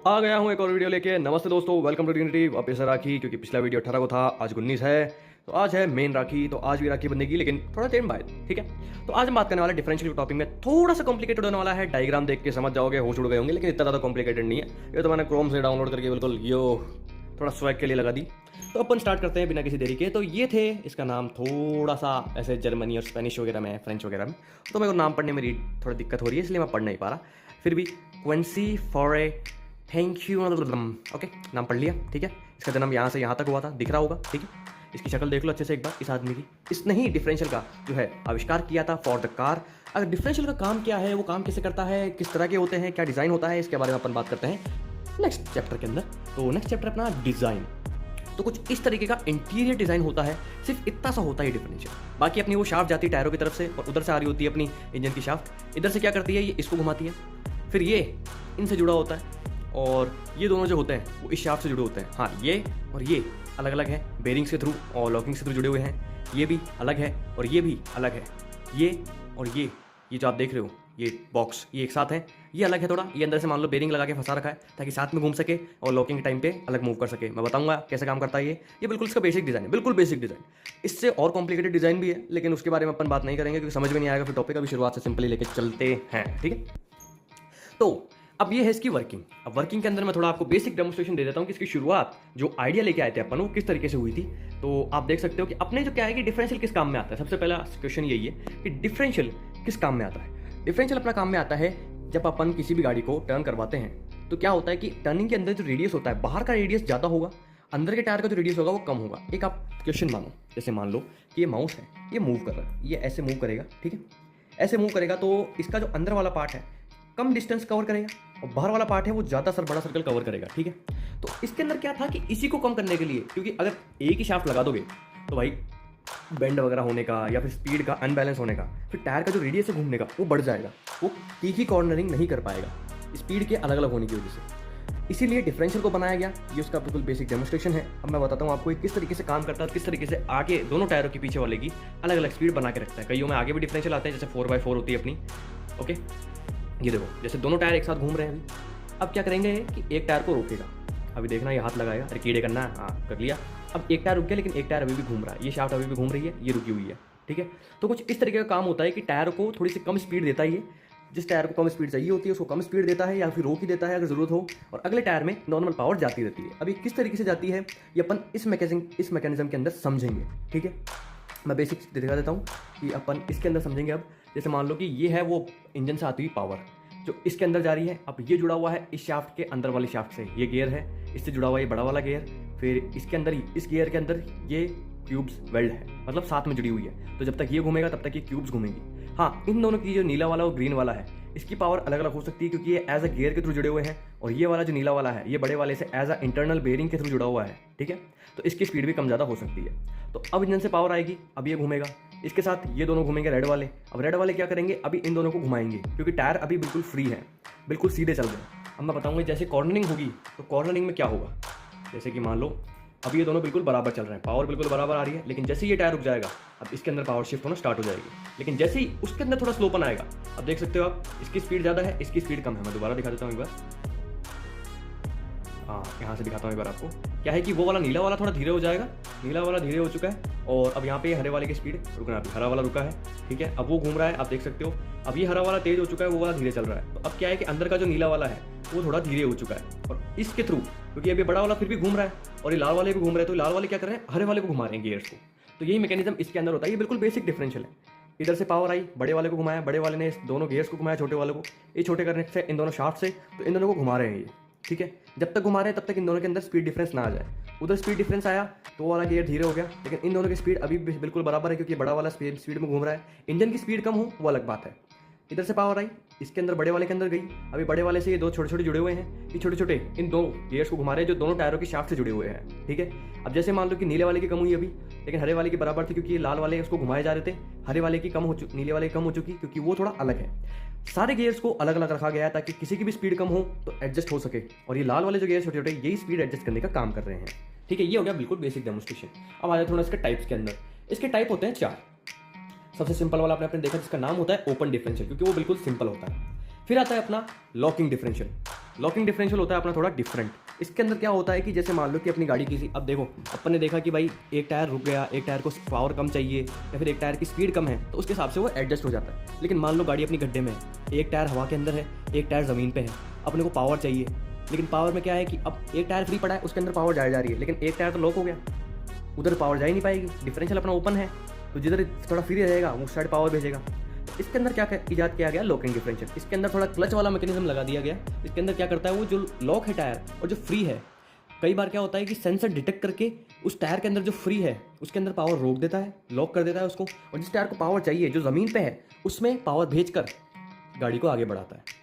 आ गया हूँ एक और वीडियो लेके। नमस्ते दोस्तों, वेलकम टू यूनिटी। वापस राखी, क्योंकि पिछला वीडियो 18 को था, आज 19 है, तो आज है मेन राखी। तो आज भी राखी बनेगी, लेकिन थोड़ा टाइम बाद, ठीक है। तो आज हम बात करने वाले डिफरेंशियल टॉपिक में थोड़ा सा कॉम्प्लिकेटेड होने वाला है। डायग्राम देख के समझ जाओगे, होश उड़ गए होंगे, लेकिन इतना ज़्यादा कॉम्प्लिकेटेड नहीं है। ये तो मैंने क्रोम से डाउनलोड करके बिल्कुल यो थोड़ा स्वैग के लिए लगा दी। तो अपन स्टार्ट करते हैं बिना किसी देरी के। तो ये थे, इसका नाम थोड़ा सा ऐसे जर्मनी और स्पेनिश वगैरह में, फ्रेंच वगैरह में, तो मेरे को नाम पढ़ने में थोड़ी दिक्कत हो रही है, इसलिए मैं पढ़ नहीं पा रहा। फिर भी क्वेंसी फॉरे थैंक यू, ओके, नाम पढ़ लिया, ठीक है। इसका जन्म यहाँ से यहाँ तक हुआ था, दिख रहा होगा, ठीक है। इसकी शक्ल देख लो अच्छे से एक बार, इस आदमी की। इसने ही डिफरेंशियल का जो है आविष्कार किया था फॉर द कार। अगर डिफरेंशियल का काम क्या है, वो काम कैसे करता है, किस तरह के होते हैं, क्या डिज़ाइन होता है, इसके बारे में अपन बात करते हैं नेक्स्ट चैप्टर के अंदर। तो नेक्स्ट चैप्टर अपना डिज़ाइन। तो कुछ इस तरीके का इंटीरियर डिज़ाइन होता है, सिर्फ इतना सा होता है डिफरेंशियल। बाकी अपनी वो शाफ्ट जाती है टायरों की तरफ से, और उधर से आ रही होती है अपनी इंजन की शाफ्ट। इधर से क्या करती है, ये इसको घुमाती है, फिर ये इनसे जुड़ा होता है, और ये दोनों जो होते हैं वो इस शाफ्ट से जुड़े होते हैं। हाँ, ये और ये अलग अलग है, बेरिंग्स के थ्रू और लॉकिंग्स के थ्रू जुड़े हुए हैं। ये भी अलग है और ये भी अलग है। ये और ये जो आप देख रहे हो, ये बॉक्स, ये एक साथ है, ये अलग है थोड़ा। ये अंदर से मान लो बेरिंग लगा के फंसा रखा है, ताकि साथ में घूम सके और लॉकिंग के टाइम पे अलग मूव कर सके। मैं बताऊंगा कैसे काम करता है ये बिल्कुल इसका बेसिक डिज़ाइन है, बिल्कुल बेसिक डिज़ाइन। इससे और कॉम्प्लिकेटेड डिज़ाइन भी है, लेकिन उसके बारे में अपन बात नहीं करेंगे, क्योंकि समझ में नहीं आएगा। फिर टॉपिक अभी शुरुआत से सिंपली लेके चलते हैं, ठीक है। तो अब ये है इसकी वर्किंग। अब वर्किंग के अंदर मैं थोड़ा आपको बेसिक डेमोस्ट्रेशन दे देता हूँ कि इसकी शुरुआत जो आइडिया लेके आए थे अपन, वो किस तरीके से हुई थी। तो आप देख सकते हो कि अपने जो क्या है कि डिफरेंशियल किस काम में आता है। सबसे पहला क्वेश्चन यही है कि डिफरेंशियल किस काम में आता है। डिफरेंशियल अपना काम में आता है जब अपन किसी भी गाड़ी को टर्न करवाते हैं, तो क्या होता है कि टर्निंग के अंदर जो रेडियस होता है, बाहर का रेडियस ज़्यादा होगा, अंदर के टायर का जो रेडियस होगा वो कम होगा। एक आप क्वेश्चन मानो, जैसे मान लो कि ये माउस है, ये मूव कर रहा है, ये ऐसे मूव करेगा, ठीक है, ऐसे मूव करेगा, तो इसका जो अंदर वाला पार्ट है कम डिस्टेंस कवर करेगा, और बाहर वाला पार्ट है वो ज़्यादा बड़ा सर्कल कवर करेगा, ठीक है। तो इसके अंदर क्या था कि इसी को कम करने के लिए, क्योंकि अगर एक ही शाफ्ट लगा दोगे तो भाई बेंड वगैरह होने का या फिर स्पीड का अनबैलेंस होने का, फिर टायर का जो रेडियस है घूमने का वो बढ़ जाएगा, वो तीखी कॉर्नरिंग नहीं कर पाएगा स्पीड के अलग अलग होने की वजह से। इसीलिए डिफरेंशियल को बनाया गया। ये उसका बिल्कुल बेसिक डेमोस्ट्रेशन है। अब मैं बताता हूँ आपको किस तरीके से काम करता है, किस तरीके से आगे दोनों टायरों के पीछे वाले की अलग अलग स्पीड बना के रखता है। कईयों में आगे भी डिफरेंशियल आते हैं, जैसे 4x4 होती है अपनी, ओके। ये देखो, जैसे दोनों टायर एक साथ घूम रहे हैं अभी। अब क्या करेंगे कि एक टायर को रोकेगा, अभी देखना ये हाथ लगाएगा, अरे कीड़े करना है, हाँ कर लिया। अब एक टायर रुक गया, लेकिन एक टायर अभी भी घूम रहा है, ये शाफ्ट अभी भी घूम रही है, ये रुकी हुई है, ठीक है। तो कुछ इस तरीके का काम होता है कि टायर को थोड़ी सी कम स्पीड देता है, ये जिस टायर को कम स्पीड चाहिए होती है उसको कम स्पीड देता है, या फिर रोक ही देता है अगर जरूरत हो, और अगले टायर में नॉर्मल पावर जाती रहती है। अभी किस तरीके से जाती है ये अपन इस मैकेनिज्म के अंदर समझेंगे, ठीक है। मैं बेसिक दिखा देता हूँ कि अपन इसके अंदर समझेंगे। अब जैसे मान लो कि ये है वो इंजन से आती हुई पावर जो इसके अंदर जा रही है। अब ये जुड़ा हुआ है इस शाफ्ट के अंदर वाली शाफ्ट से, ये गियर है, इससे जुड़ा हुआ ये बड़ा वाला गियर, फिर इसके अंदर ही इस गियर के अंदर ये क्यूब्स वेल्ड है, मतलब साथ में जुड़ी हुई है। तो जब तक ये घूमेगा तब तक ये क्यूब्स घूमेंगी। हाँ, इन दोनों की जो नीला वाला और ग्रीन वाला है, इसकी पावर अलग अलग हो सकती है, क्योंकि ये एज अ गियर के थ्रू जुड़े हुए हैं, और ये वाला जो नीला वाला है ये बड़े वाले से एज अ इंटरनल बेयरिंग के थ्रू जुड़ा हुआ है, ठीक है। तो इसकी स्पीड भी कम ज़्यादा हो सकती है। तो अब इंजन से पावर आएगी, अब ये घूमेगा, इसके साथ ये दोनों घूमेंगे रेड वाले। अब रेड वाले क्या करेंगे, अभी इन दोनों को घुमाएंगे, क्योंकि टायर अभी बिल्कुल फ्री है, बिल्कुल सीधे चल रहे हैं। अब मैं बताऊंगा जैसे कॉर्नरिंग होगी, तो कॉर्नरिंग में क्या होगा। जैसे कि मान लो अब ये दोनों बिल्कुल बराबर चल रहे हैं, पावर बिल्कुल बराबर आ रही है, लेकिन जैसे ही ये टायर रुक जाएगा, अब इसके अंदर पावर शिफ्ट होना स्टार्ट हो जाएगी। लेकिन जैसे ही उसके अंदर थोड़ा स्लोपन आएगा, अब देख सकते हो आप, इसकी स्पीड ज़्यादा है, इसकी स्पीड कम है। मैं दोबारा दिखा देता हूँ एक बार, हाँ यहाँ से दिखाता हूँ एक बार आपको। क्या है कि वो वाला नीला वाला थोड़ा धीरे हो जाएगा, नीला वाला धीरे हो चुका है, और अब यहाँ पे हरे वाले की स्पीड रुकना, अभी हरा वाला रुका है, ठीक है। अब वो घूम रहा है, आप देख सकते हो। अब ये हरा वाला तेज हो चुका है, वो वाला धीरे चल रहा है। तो अब क्या है कि अंदर का जो नीला वाला है वो थोड़ा धीरे हो चुका है, और इसके थ्रू, क्योंकि अभी बड़ा वाला फिर भी घूम रहा है और ये लाल वाले भी घूम रहे हैं, तो लाल वाले क्या कर रहे हैं, हरे वाले को घुमा रहे हैं गियर्स को। तो यही मैकेनिज्म इसके अंदर होता है। ये बिल्कुल बेसिक डिफरेंशियल है। इधर से पावर आई, बड़े वाले को घुमाया, बड़े वाले ने दोनों गियर्स को घुमाया छोटे वाले को, ये छोटे करने से इन दोनों शाफ्ट से, तो इन दोनों को घुमा रहे हैं ये, ठीक है। जब तक घुमा रहे हैं तब तक इन दोनों के अंदर स्पीड डिफरेंस ना आ जाए। उधर स्पीड डिफरेंस आया तो वो वाला गियर धीरे हो गया, लेकिन इन दोनों की स्पीड अभी बिल्कुल बराबर है, क्योंकि बड़ा वाला स्पीड में घूम रहा है। इंजन की स्पीड कम हो वो अलग बात है। इधर से पावर आई, इसके अंदर बड़े वाले के अंदर गई, अभी बड़े वाले से ये दो छोटे छोटे जुड़े हुए हैं, ये छोटे छोटे इन दो गियर्स को घुमा रहे हैं जो दोनों टायरों की शाफ्ट से जुड़े हुए हैं, ठीक है। अब जैसे मान लो कि नीले वाले की कम हुई अभी, लेकिन हरे वाले की बराबर थी, क्योंकि ये लाल वाले उसको घुमाए जा रहे थे। हरे वाले की कम हो चुकी, नीले वाले की कम हो चुकी, क्योंकि वो थोड़ा अलग है। सारे गियर्स को अलग अलग रखा गया है ताकि किसी की भी स्पीड कम हो तो एडजस्ट हो सके, और ये लाल वाले जो गियर छोटे छोटे यही स्पीड एडजस्ट करने का काम कर रहे हैं, ठीक है। ये हो गया बिल्कुल बेसिक डेमोस्ट्रेशन। अब आ जाए थोड़ा इसके टाइप्स के अंदर। इसके टाइप होते हैं 4। सबसे सिंपल वाला आपने देखा जिसका नाम होता है ओपन डिफरेंशियल, क्योंकि वो बिल्कुल सिंपल होता है। फिर आता है अपना लॉकिंग डिफरेंशियल, लॉकिंग डिफरेंशियल होता है अपना थोड़ा डिफरेंट। इसके अंदर क्या होता है कि जैसे मान लो कि अपनी गाड़ी किसी, अब देखो अपन ने देखा कि भाई एक टायर रुक गया, एक टायर को पावर कम चाहिए या फिर एक टायर की स्पीड कम है, तो उसके हिसाब से वो एडजस्ट हो जाता है। लेकिन मान लो गाड़ी अपनी गड्ढे में है, एक टायर हवा के अंदर है, एक टायर ज़मीन पे है, अपने को पावर चाहिए, लेकिन पावर में क्या है कि अब एक टायर फ्री पड़ा है, उसके अंदर पावर जा रही है, लेकिन एक टायर तो लॉक हो गया, उधर पावर जा ही नहीं पाएगी। डिफरेंशियल अपना ओपन है, तो जिधर थोड़ा फ्री रहेगा उस साइड पावर भेजेगा। तो इसके अंदर क्या इजाद किया गया, लॉकिंग डिफरेंशियल। इसके अंदर थोड़ा क्लच वाला मैकेनिज्म लगा दिया गया। इसके अंदर क्या करता है, वो जो लॉक है टायर और जो फ्री है, कई बार क्या होता है कि सेंसर डिटेक्ट करके उस टायर के अंदर जो फ्री है उसके अंदर पावर रोक देता है, लॉक कर देता है उसको, और जिस टायर को पावर चाहिए जो ज़मीन पे है उसमें पावर भेजकर गाड़ी को आगे बढ़ाता है।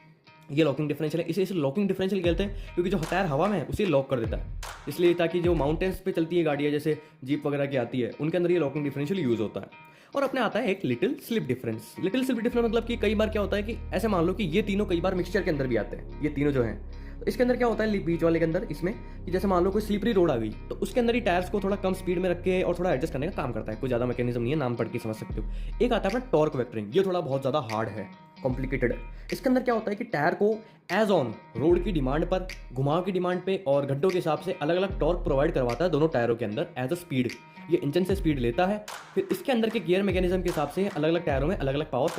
ये लॉकिंग डिफरेंशियल है। इसे लॉकिंग डिफरेंशियल कहते हैं क्योंकि जो टायर हवा में है उसे लॉक कर देता है, इसलिए ताकि जो माउंटेन्स पे चलती है गाड़ियाँ जैसे जीप वगैरह की आती है उनके अंदर ये लॉकिंग डिफरेंशियल यूज़ होता है। और अपने आता है एक little slip difference. Little slip difference मतलब कि कई बार क्या होता है कि ऐसे मान लो कि ये तीनों कई बार मिक्सचर के अंदर भी आते हैं, ये तीनों जो हैं। तो इसके अंदर क्या होता है बीच वाले के अंदर इसमें कि जैसे मान लो कोई स्लिपरी रोड आ गई तो उसके अंदर ही टायर्स को थोड़ा कम स्पीड में रख के और थोड़ा एडजस्ट करने का काम करता है। कोई ज़्यादा मैकेनिज्म नहीं है, नाम पढ़ के समझ सकते हो। एक आता है अपना टॉर्क वेक्टरिंग, ये थोड़ा बहुत ज़्यादा हार्ड है, कॉम्प्लिकेटेड है। इसके अंदर क्या होता है कि टायर को एज ऑन रोड की डिमांड पर, घुमाव की डिमांड पे और गड्ढों के हिसाब से अलग अलग टॉर्क प्रोवाइड करवाता है दोनों टायरों के अंदर एज अ स्पीड। ये इंजन से स्पीड लेता है, फिर इसके अंदर के गियर मैकेनिज्म के हिसाब से अलग अलग टायरों में अलग अलग पावर